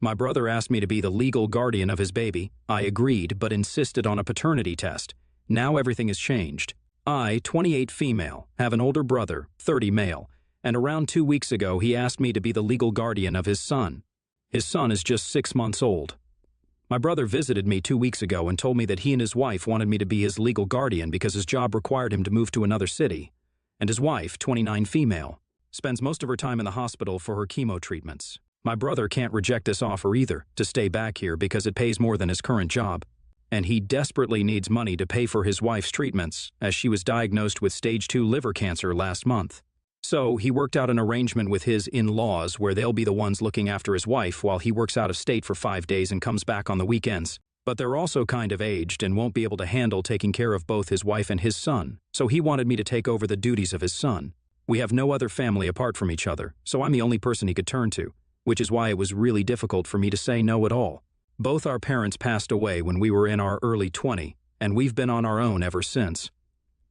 My brother asked me to be the legal guardian of his baby. I agreed, but insisted on a paternity test. Now everything has changed. I, 28 female, have an older brother, 30 male, and around 2 weeks ago he asked me to be the legal guardian of his son. His son is just 6 months old. My brother visited me 2 weeks ago and told me that he and his wife wanted me to be his legal guardian because his job required him to move to another city. And his wife, 29 female, spends most of her time in the hospital for her chemo treatments. My brother can't reject this offer either, to stay back here because it pays more than his current job. And he desperately needs money to pay for his wife's treatments, as she was diagnosed with stage 2 liver cancer last month. So he worked out an arrangement with his in-laws where they'll be the ones looking after his wife while he works out of state for 5 days and comes back on the weekends. But they're also kind of aged and won't be able to handle taking care of both his wife and his son, so he wanted me to take over the duties of his son. We have no other family apart from each other, so I'm the only person he could turn to, which is why it was really difficult for me to say no at all. Both our parents passed away when we were in our early 20s, and we've been on our own ever since.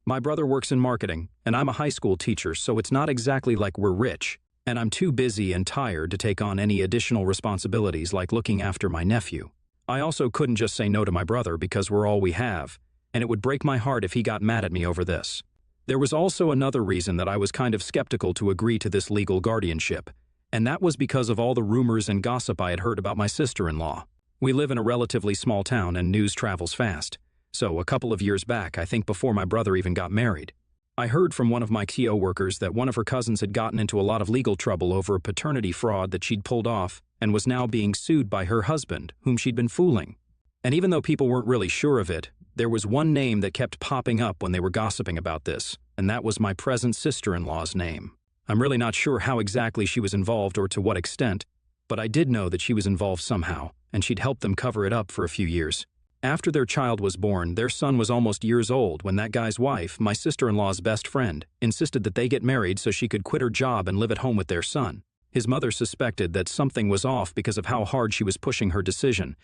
My brother works in marketing, and I'm a high school teacher, so it's not exactly like we're rich, and I'm too busy and tired to take on any additional responsibilities like looking after my nephew. I also couldn't just say no to my brother because we're all we have, and it would break my heart if he got mad at me over this. There was also another reason that I was kind of skeptical to agree to this legal guardianship, and that was because of all the rumors and gossip I had heard about my sister-in-law. We live in a relatively small town and news travels fast. So a couple of years back, I think before my brother even got married, I heard from one of my co-workers that one of her cousins had gotten into a lot of legal trouble over a paternity fraud that she'd pulled off and was now being sued by her husband, whom she'd been fooling. And even though people weren't really sure of it, there was one name that kept popping up when they were gossiping about this, and that was my present sister-in-law's name. I'm really not sure how exactly she was involved or to what extent, but I did know that she was involved somehow, and she'd helped them cover it up for a few years. After their child was born, their son was almost years old when that guy's wife, my sister-in-law's best friend, insisted that they get married so she could quit her job and live at home with their son. His mother suspected that something was off because of how hard she was pushing her decision,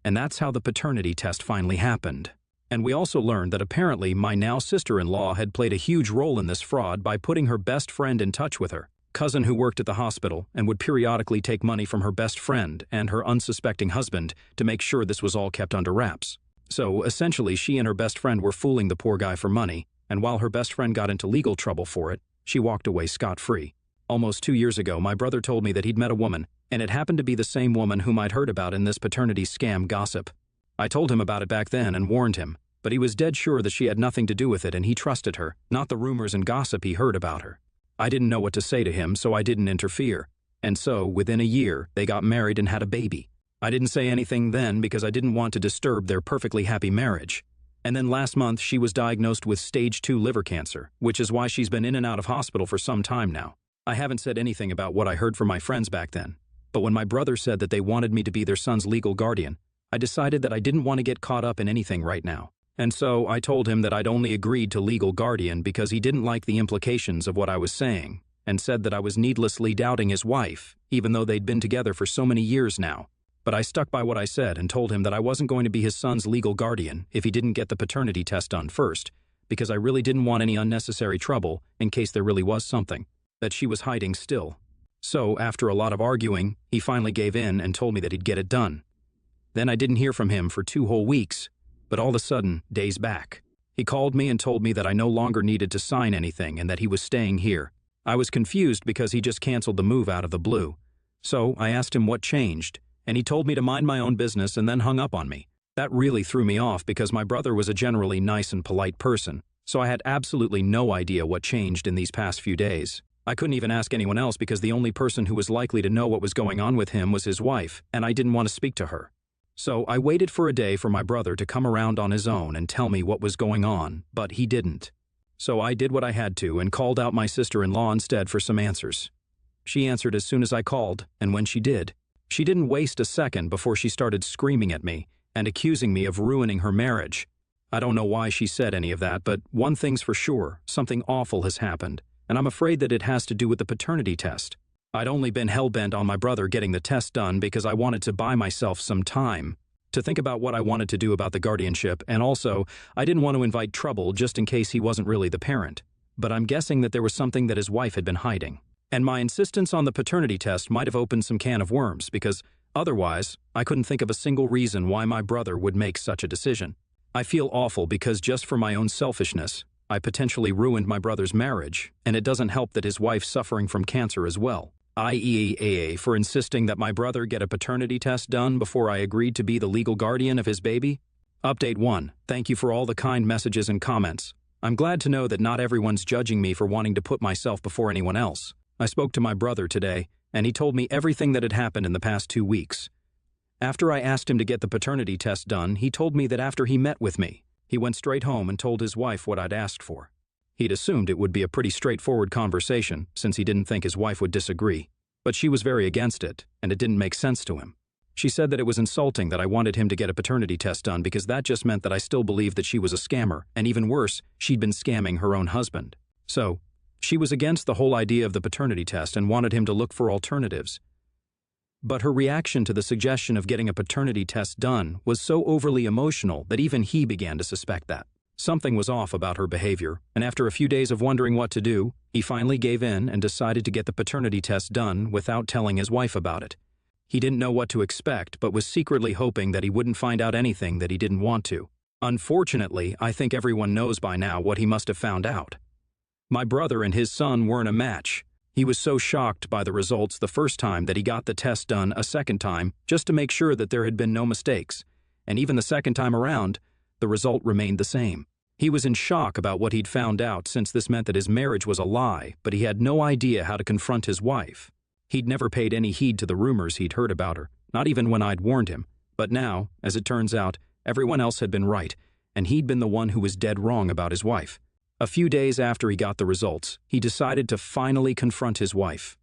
and that's how the paternity test finally happened. And we also learned that apparently my now sister-in-law had played a huge role in this fraud by putting her best friend in touch with her cousin who worked at the hospital and would periodically take money from her best friend and her unsuspecting husband to make sure this was all kept under wraps. So essentially she and her best friend were fooling the poor guy for money, and while her best friend got into legal trouble for it, she walked away scot-free. Almost 2 years ago, my brother told me that he'd met a woman, and it happened to be the same woman whom I'd heard about in this paternity scam gossip. I told him about it back then and warned him, but he was dead sure that she had nothing to do with it and he trusted her, not the rumors and gossip he heard about her. I didn't know what to say to him, so I didn't interfere. And so, within a year, they got married and had a baby. I didn't say anything then because I didn't want to disturb their perfectly happy marriage. And then last month, she was diagnosed with stage 2 liver cancer, which is why she's been in and out of hospital for some time now. I haven't said anything about what I heard from my friends back then, but when my brother said that they wanted me to be their son's legal guardian, I decided that I didn't want to get caught up in anything right now. And so I told him that I'd only agreed to legal guardian because he didn't like the implications of what I was saying, and said that I was needlessly doubting his wife, even though they'd been together for so many years now. But I stuck by what I said and told him that I wasn't going to be his son's legal guardian if he didn't get the paternity test done first, because I really didn't want any unnecessary trouble in case there really was something that she was hiding still. So, after a lot of arguing, he finally gave in and told me that he'd get it done. Then I didn't hear from him for 2 whole weeks. But all of a sudden, days back, he called me and told me that I no longer needed to sign anything and that he was staying here. I was confused because he just canceled the move out of the blue. So I asked him what changed, and he told me to mind my own business and then hung up on me. That really threw me off because my brother was a generally nice and polite person, so I had absolutely no idea what changed in these past few days. I couldn't even ask anyone else because the only person who was likely to know what was going on with him was his wife, and I didn't want to speak to her. So I waited for a day for my brother to come around on his own and tell me what was going on, but he didn't. So I did what I had to and called out my sister-in-law instead for some answers. She answered as soon as I called, and when she did, she didn't waste a second before she started screaming at me and accusing me of ruining her marriage. I don't know why she said any of that, but one thing's for sure, something awful has happened, and I'm afraid that it has to do with the paternity test. I'd only been hell-bent on my brother getting the test done because I wanted to buy myself some time to think about what I wanted to do about the guardianship, and also, I didn't want to invite trouble just in case he wasn't really the parent. But I'm guessing that there was something that his wife had been hiding. And my insistence on the paternity test might have opened some can of worms because Otherwise, I couldn't think of a single reason why my brother would make such a decision. I feel awful because just for my own selfishness, I potentially ruined my brother's marriage, and it doesn't help that his wife's suffering from cancer as well. IEAA for insisting that my brother get a paternity test done before I agreed to be the legal guardian of his baby. Update 1. Thank you for all the kind messages and comments. I'm glad to know that not everyone's judging me for wanting to put myself before anyone else. I spoke to my brother today, and he told me everything that had happened in the past 2 weeks. After I asked him to get the paternity test done, he told me that after he met with me, he went straight home and told his wife what I'd asked for. He'd assumed it would be a pretty straightforward conversation since he didn't think his wife would disagree, but she was very against it, and it didn't make sense to him. She said that it was insulting that I wanted him to get a paternity test done because that just meant that I still believed that she was a scammer, and even worse, she'd been scamming her own husband. So, she was against the whole idea of the paternity test and wanted him to look for alternatives. But her reaction to the suggestion of getting a paternity test done was so overly emotional that even he began to suspect that something was off about her behavior, and after a few days of wondering what to do, he finally gave in and decided to get the paternity test done without telling his wife about it. He didn't know what to expect, but was secretly hoping that he wouldn't find out anything that he didn't want to. Unfortunately, I think everyone knows by now what he must have found out. My brother and his son weren't a match. He was so shocked by the results the first time that he got the test done a second time just to make sure that there had been no mistakes. And even the second time around, the result remained the same. He was in shock about what he'd found out since this meant that his marriage was a lie, but he had no idea how to confront his wife. He'd never paid any heed to the rumors he'd heard about her, not even when I'd warned him. But now, as it turns out, everyone else had been right, and he'd been the one who was dead wrong about his wife. A few days after he got the results, he decided to finally confront his wife.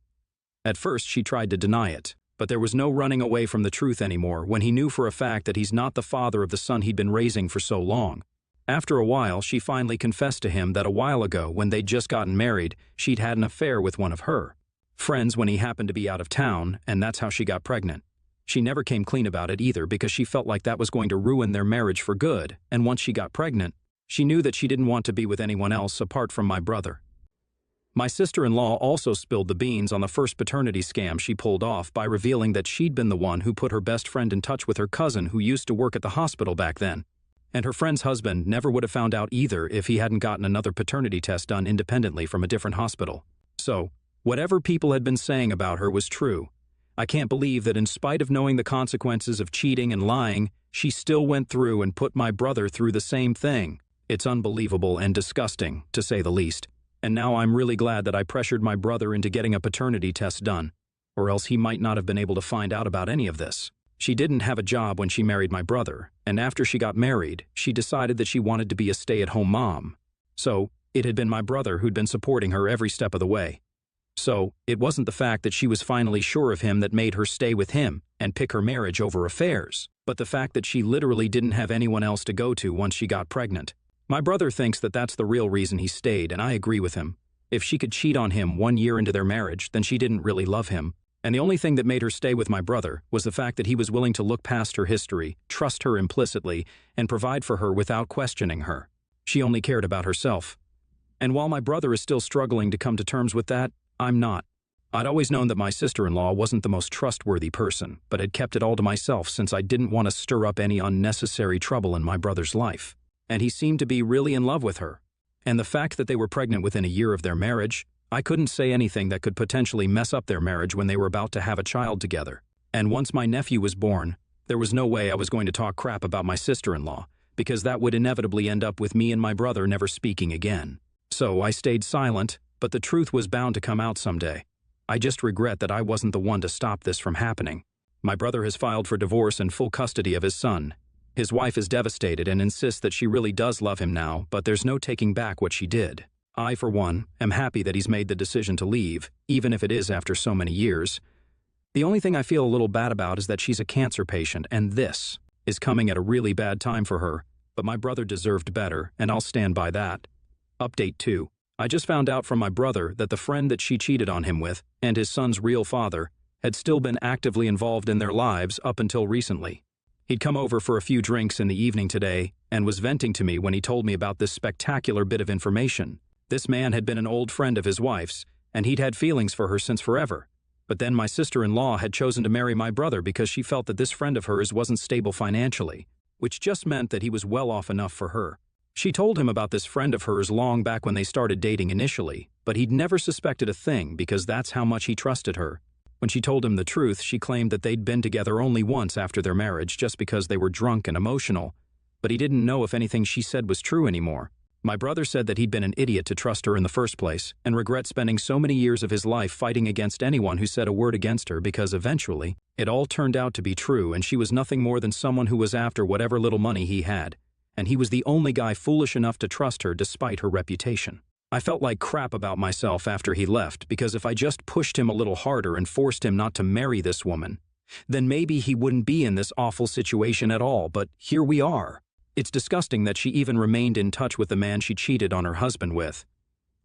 At first, she tried to deny it, but there was no running away from the truth anymore when he knew for a fact that he's not the father of the son he'd been raising for so long. After a while, she finally confessed to him that a while ago, when they'd just gotten married, she'd had an affair with one of her friends when he happened to be out of town, and that's how she got pregnant. She never came clean about it either because she felt like that was going to ruin their marriage for good, and once she got pregnant, she knew that she didn't want to be with anyone else apart from my brother. My sister-in-law also spilled the beans on the first paternity scam she pulled off by revealing that she'd been the one who put her best friend in touch with her cousin who used to work at the hospital back then. And her friend's husband never would have found out either if he hadn't gotten another paternity test done independently from a different hospital. So, whatever people had been saying about her was true. I can't believe that in spite of knowing the consequences of cheating and lying, she still went through and put my brother through the same thing. It's unbelievable and disgusting, to say the least. And now I'm really glad that I pressured my brother into getting a paternity test done, or else he might not have been able to find out about any of this. She didn't have a job when she married my brother, and after she got married, she decided that she wanted to be a stay-at-home mom. So, it had been my brother who'd been supporting her every step of the way. So, it wasn't the fact that she was finally sure of him that made her stay with him and pick her marriage over affairs, but the fact that she literally didn't have anyone else to go to once she got pregnant. My brother thinks that that's the real reason he stayed, and I agree with him. If she could cheat on him 1 year into their marriage, then she didn't really love him. And the only thing that made her stay with my brother was the fact that he was willing to look past her history, trust her implicitly, and provide for her without questioning her. She only cared about herself. And while my brother is still struggling to come to terms with that, I'm not. I'd always known that my sister-in-law wasn't the most trustworthy person, but had kept it all to myself since I didn't want to stir up any unnecessary trouble in my brother's life. And he seemed to be really in love with her. And the fact that they were pregnant within a year of their marriage, I couldn't say anything that could potentially mess up their marriage when they were about to have a child together. And once my nephew was born, there was no way I was going to talk crap about my sister-in-law, because that would inevitably end up with me and my brother never speaking again. So I stayed silent, but the truth was bound to come out someday. I just regret that I wasn't the one to stop this from happening. My brother has filed for divorce and full custody of his son. His wife is devastated and insists that she really does love him now, but there's no taking back what she did. I, for one, am happy that he's made the decision to leave, even if it is after so many years. The only thing I feel a little bad about is that she's a cancer patient, and this is coming at a really bad time for her, but my brother deserved better, and I'll stand by that. Update 2. I just found out from my brother that the friend that she cheated on him with, and his son's real father, had still been actively involved in their lives up until recently. He'd come over for a few drinks in the evening today and was venting to me when he told me about this spectacular bit of information. This man had been an old friend of his wife's, and he'd had feelings for her since forever. But then my sister-in-law had chosen to marry my brother because she felt that this friend of hers wasn't stable financially, which just meant that he was well off enough for her. She told him about this friend of hers long back when they started dating initially, but he'd never suspected a thing because that's how much he trusted her. When she told him the truth, she claimed that they'd been together only once after their marriage just because they were drunk and emotional, but he didn't know if anything she said was true anymore. My brother said that he'd been an idiot to trust her in the first place and regret spending so many years of his life fighting against anyone who said a word against her because eventually, it all turned out to be true and she was nothing more than someone who was after whatever little money he had, and he was the only guy foolish enough to trust her despite her reputation. I felt like crap about myself after he left because if I just pushed him a little harder and forced him not to marry this woman, then maybe he wouldn't be in this awful situation at all, but here we are. It's disgusting that she even remained in touch with the man she cheated on her husband with.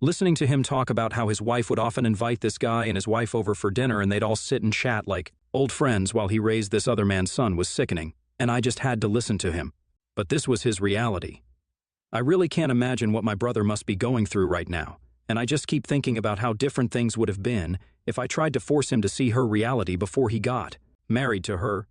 Listening to him talk about how his wife would often invite this guy and his wife over for dinner and they'd all sit and chat like old friends while he raised this other man's son was sickening, and I just had to listen to him. But this was his reality. I really can't imagine what my brother must be going through right now, and I just keep thinking about how different things would have been if I tried to force him to see her reality before he got married to her.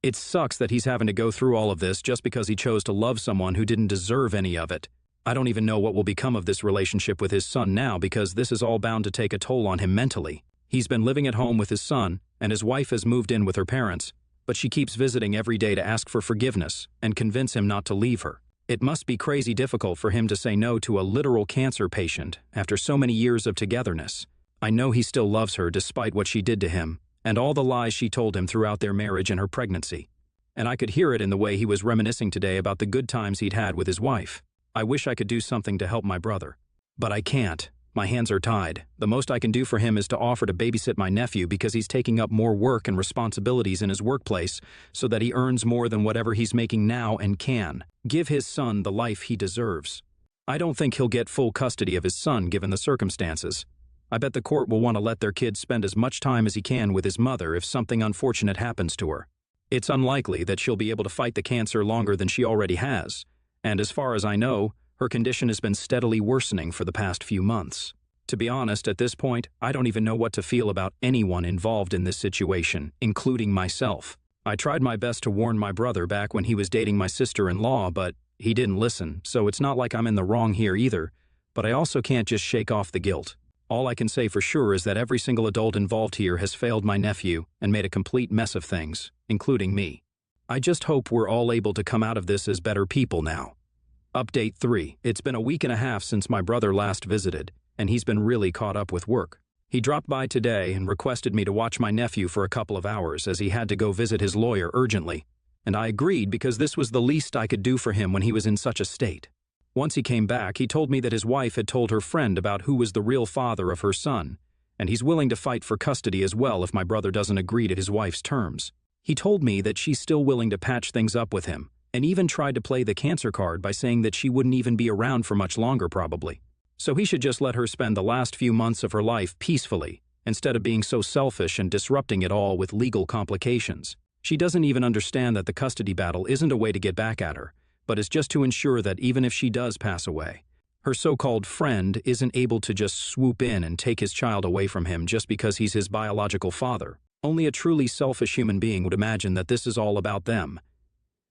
It sucks that he's having to go through all of this just because he chose to love someone who didn't deserve any of it. I don't even know what will become of this relationship with his son now because this is all bound to take a toll on him mentally. He's been living at home with his son, and his wife has moved in with her parents, but she keeps visiting every day to ask for forgiveness and convince him not to leave her. It must be crazy difficult for him to say no to a literal cancer patient after so many years of togetherness. I know he still loves her despite what she did to him and all the lies she told him throughout their marriage and her pregnancy. And I could hear it in the way he was reminiscing today about the good times he'd had with his wife. I wish I could do something to help my brother. But I can't. My hands are tied. The most I can do for him is to offer to babysit my nephew because he's taking up more work and responsibilities in his workplace so that he earns more than whatever he's making now and can give his son the life he deserves. I don't think he'll get full custody of his son given the circumstances. I bet the court will want to let their kid spend as much time as he can with his mother if something unfortunate happens to her. It's unlikely that she'll be able to fight the cancer longer than she already has, and as far as I know, her condition has been steadily worsening for the past few months. To be honest, at this point, I don't even know what to feel about anyone involved in this situation, including myself. I tried my best to warn my brother back when he was dating my sister-in-law, but he didn't listen, so it's not like I'm in the wrong here either, but I also can't just shake off the guilt. All I can say for sure is that every single adult involved here has failed my nephew and made a complete mess of things, including me. I just hope we're all able to come out of this as better people now. Update 3. It's been a week and a half since my brother last visited, and he's been really caught up with work. He dropped by today and requested me to watch my nephew for a couple of hours as he had to go visit his lawyer urgently, and I agreed because this was the least I could do for him when he was in such a state. Once he came back, he told me that his wife had told her friend about who was the real father of her son, and he's willing to fight for custody as well if my brother doesn't agree to his wife's terms. He told me that she's still willing to patch things up with him, and even tried to play the cancer card by saying that she wouldn't even be around for much longer probably. So he should just let her spend the last few months of her life peacefully, instead of being so selfish and disrupting it all with legal complications. She doesn't even understand that the custody battle isn't a way to get back at her, but is just to ensure that even if she does pass away, her so-called friend isn't able to just swoop in and take his child away from him just because he's his biological father. Only a truly selfish human being would imagine that this is all about them.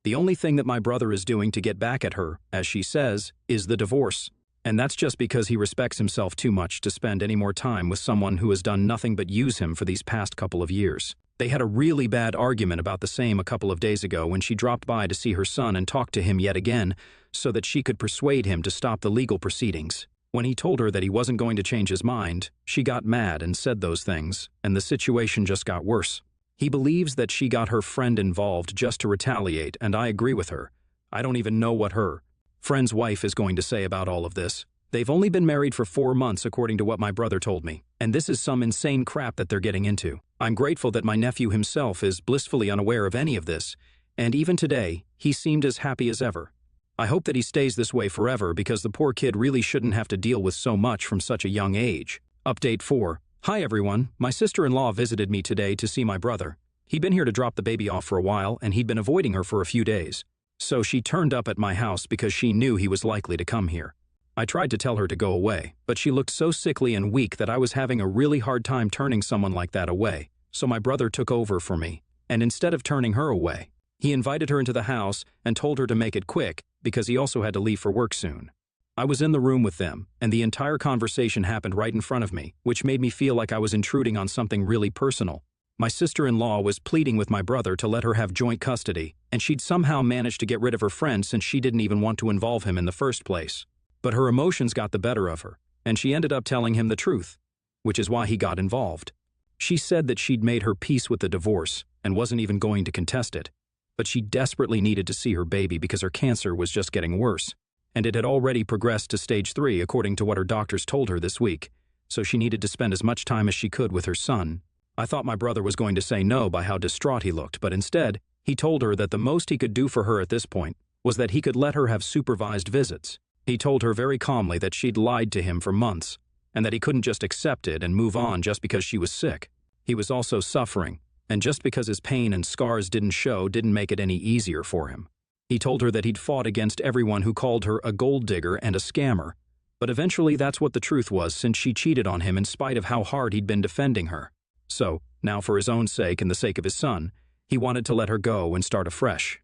The only thing that my brother is doing to get back at her, as she says, is the divorce. And that's just because he respects himself too much to spend any more time with someone who has done nothing but use him for these past couple of years. They had a really bad argument about the same a couple of days ago when she dropped by to see her son and talk to him yet again so that she could persuade him to stop the legal proceedings. When he told her that he wasn't going to change his mind, she got mad and said those things, and the situation just got worse. He believes that she got her friend involved just to retaliate, and I agree with her. I don't even know what her friend's wife is going to say about all of this. They've only been married for 4 months according to what my brother told me, and this is some insane crap that they're getting into. I'm grateful that my nephew himself is blissfully unaware of any of this, and even today, he seemed as happy as ever. I hope that he stays this way forever because the poor kid really shouldn't have to deal with so much from such a young age. Update 4. Hi everyone, my sister-in-law visited me today to see my brother. He'd been here to drop the baby off for a while, and he'd been avoiding her for a few days. So she turned up at my house because she knew he was likely to come here. I tried to tell her to go away, but she looked so sickly and weak that I was having a really hard time turning someone like that away, so my brother took over for me, and instead of turning her away, he invited her into the house and told her to make it quick because he also had to leave for work soon. I was in the room with them, and the entire conversation happened right in front of me, which made me feel like I was intruding on something really personal. My sister-in-law was pleading with my brother to let her have joint custody, and she'd somehow managed to get rid of her friend since she didn't even want to involve him in the first place. But her emotions got the better of her, and she ended up telling him the truth, which is why he got involved. She said that she'd made her peace with the divorce and wasn't even going to contest it, but she desperately needed to see her baby because her cancer was just getting worse, and it had already progressed to stage 3 according to what her doctors told her this week, so she needed to spend as much time as she could with her son. I thought my brother was going to say no by how distraught he looked, but instead, he told her that the most he could do for her at this point was that he could let her have supervised visits. He told her very calmly that she'd lied to him for months, and that he couldn't just accept it and move on just because she was sick. He was also suffering, and just because his pain and scars didn't show didn't make it any easier for him. He told her that he'd fought against everyone who called her a gold digger and a scammer, but eventually that's what the truth was since she cheated on him in spite of how hard he'd been defending her. So, now for his own sake and the sake of his son, he wanted to let her go and start afresh.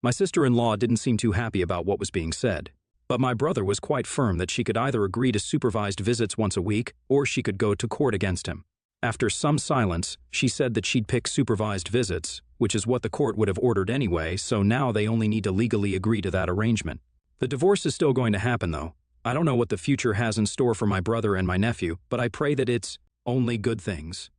My sister-in-law didn't seem too happy about what was being said, but my brother was quite firm that she could either agree to supervised visits once a week or she could go to court against him. After some silence, she said that she'd pick supervised visits, which is what the court would have ordered anyway, so now they only need to legally agree to that arrangement. The divorce is still going to happen, though. I don't know what the future has in store for my brother and my nephew, but I pray that it's only good things.